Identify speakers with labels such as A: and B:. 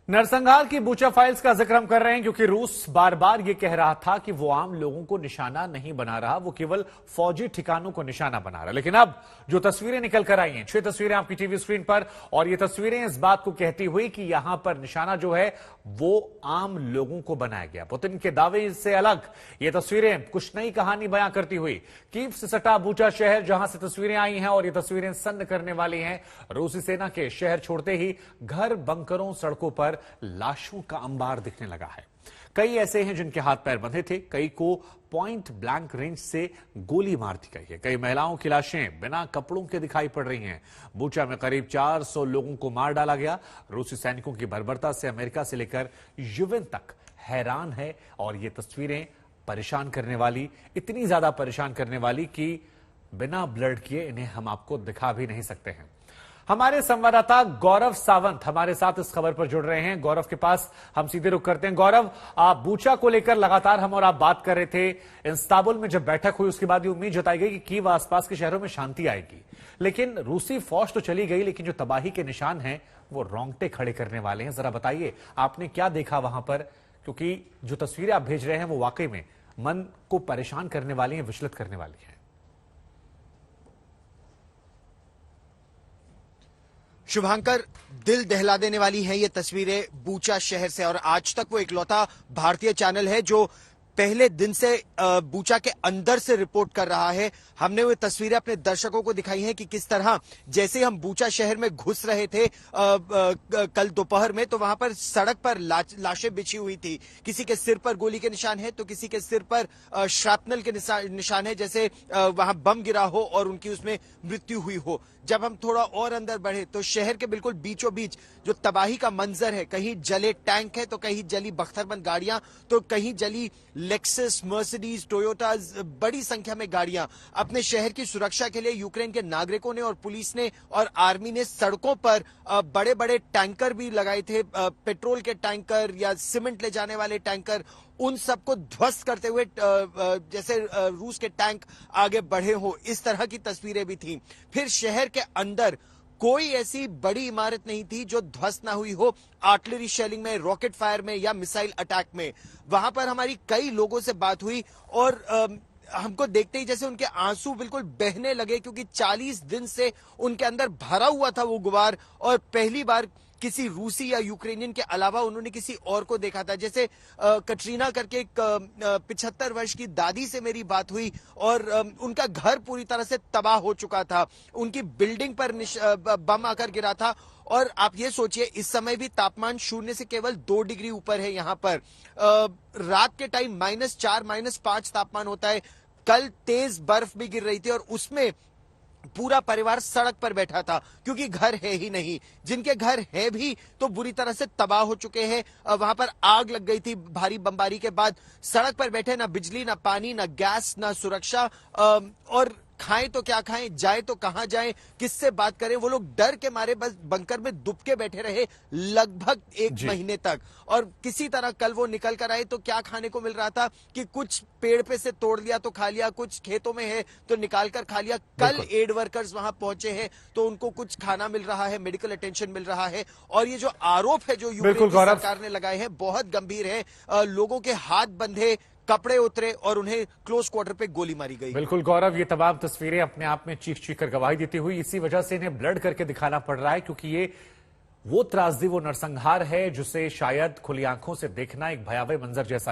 A: नरसंहार की Bucha files का जिक्र हम कर रहे हैं क्योंकि रूस बार बार यह कह रहा था कि वो आम लोगों को निशाना नहीं बना रहा, वो केवल फौजी ठिकानों को निशाना बना रहा। लेकिन अब जो तस्वीरें निकल कर आई हैं, 6 तस्वीरें आपकी टीवी स्क्रीन पर, और ये तस्वीरें इस बात को कहती हुई कि यहां पर निशाना जो है वो आम लोगों को बनाया गया। पुतिन के दावे से अलग ये तस्वीरें कुछ नई कहानी बयां करती हुई। कीव से सटा बूचा शहर जहां से तस्वीरें आई हैं, और ये तस्वीरें सन्न करने वाली हैं। रूसी सेना के शहर छोड़ते ही घर, बंकरों, सड़कों पर लाशों का अंबार दिखने लगा है। कई ऐसे हैं जिनके हाथ पैर बंधे थे, कई को पॉइंट ब्लैंक रेंज से गोली मार दी गई है। कई महिलाओं की लाशें बिना कपड़ों के दिखाई पड़ रही हैं। बूचा में करीब 400 लोगों को मार डाला गया। रूसी सैनिकों की बर्बरता से अमेरिका से लेकर यूएन तक हैरान है, और ये तस्वीरें परेशान करने वाली, इतनी ज्यादा परेशान करने वाली कि बिना ब्लड किए इन्हें हम आपको दिखा भी नहीं सकते हैं। हमारे संवाददाता गौरव सावंत हमारे साथ इस खबर पर जुड़ रहे हैं। गौरव के पास हम सीधे रुख करते हैं। गौरव, आप बूचा को लेकर लगातार हम और आप बात कर रहे थे। इस्तांबुल में जब बैठक हुई उसके बाद ये उम्मीद जताई गई कि कीव आसपास के शहरों में शांति आएगी, लेकिन रूसी फौज तो चली गई, लेकिन जो तबाही के निशान हैं वो रोंगटे खड़े करने वाले हैं। जरा बताइए आपने क्या देखा वहां पर, क्योंकि जो तस्वीरें आप भेज रहे हैं वो वाकई में मन को परेशान करने वाली हैं, विचलित करने वाली हैं।
B: शुभांकर, दिल दहला देने वाली हैं ये तस्वीरें बूचा शहर से, और आज तक वो इकलौता भारतीय चैनल है जो पहले दिन से बूचा के अंदर से रिपोर्ट कर रहा है। हमने वो तस्वीरें अपने दर्शकों को दिखाई हैं कि किस तरह जैसे हम बूचा शहर में घुस रहे थे कल दोपहर में, तो वहां पर सड़क पर लाशें बिछी हुई थी। किसी के सिर पर गोली के निशान है तो किसी के सिर पर श्रापनल के निशान है, जैसे वहां बम गिरा हो और उनकी उसमें मृत्यु हुई हो। जब हम थोड़ा और अंदर बढ़े तो शहर के बिल्कुल बीचों बीच जो तबाही का मंजर है, कहीं जले टैंक है तो कहीं जली बख्तरबंद गाड़ियां, तो कहीं जली लेक्सस, मर्सिडीज, टोयोटाज, बड़ी संख्या में गाड़ियां। अपने शहर की सुरक्षा के लिए यूक्रेन के नागरिकों ने और पुलिस ने और आर्मी ने सड़कों पर बड़े बड़े टैंकर भी लगाए थे, पेट्रोल के टैंकर या सीमेंट ले जाने वाले टैंकर, उन सबको ध्वस्त करते हुए जैसे रूस के टैंक आगे बढ़े हो, इस तरह की तस्वीरें भी थी। फिर शहर के अंदर कोई ऐसी बड़ी इमारत नहीं थी जो ध्वस्त ना हुई हो आर्टिलरी शेलिंग में, रॉकेट फायर में या मिसाइल अटैक में। वहां पर हमारी कई लोगों से बात हुई और हमको देखते ही जैसे उनके आंसू बिल्कुल बहने लगे, क्योंकि 40 दिन से उनके अंदर भरा हुआ था वो गुबार, और पहली बार किसी रूसी या यूक्रेनियन के अलावा उन्होंने किसी और को देखा था। जैसे कटरीना करके एक 75 वर्ष की दादी से मेरी बात हुई और उनका घर पूरी तरह से तबाह हो चुका था, उनकी बिल्डिंग पर बम आकर गिरा था। और आप ये सोचिए, इस समय भी तापमान 0 से केवल 2 डिग्री ऊपर है यहाँ पर। रात के टाइम -4, -5 तापमान होता है। कल तेज बर्फ भी गिर रही थी और उसमें पूरा परिवार सड़क पर बैठा था, क्योंकि घर है ही नहीं। जिनके घर है भी तो बुरी तरह से तबाह हो चुके हैं। वहां पर आग लग गई थी भारी बमबारी के बाद। सड़क पर बैठे, ना बिजली, ना पानी, ना गैस, ना सुरक्षा, और खाएं तो क्या खाएं, जाए तो कहां जाएं, किससे बात करें। वो लोग डर के मारे बस बंकर में दुबके बैठे रहे लगभग 1 महीने तक। और किसी तरह कल वो निकल कर आए तो क्या खाने को मिल रहा था कि कुछ पेड़ पे से तोड़ लिया तो खा लिया, कुछ खेतों में है तो निकाल कर खा लिया। कल एड वर्कर्स वहां पहुंचे हैं तो उनको कुछ खाना मिल रहा है, मेडिकल अटेंशन मिल रहा है। और ये जो आरोप है जो यूक्रेन की सरकार ने लगाए हैं बहुत गंभीर है। लोगों के हाथ बंधे, कपड़े उतरे और उन्हें क्लोज क्वार्टर पे गोली मारी गई।
A: बिल्कुल गौरव, ये तमाम तस्वीरें अपने आप में चीख चीख कर गवाही देती हुई, इसी वजह से इन्हें ब्लड करके दिखाना पड़ रहा है, क्योंकि ये वो त्रासदी, वो नरसंहार है जिसे शायद खुली आंखों से देखना एक भयावह मंजर जैसा है।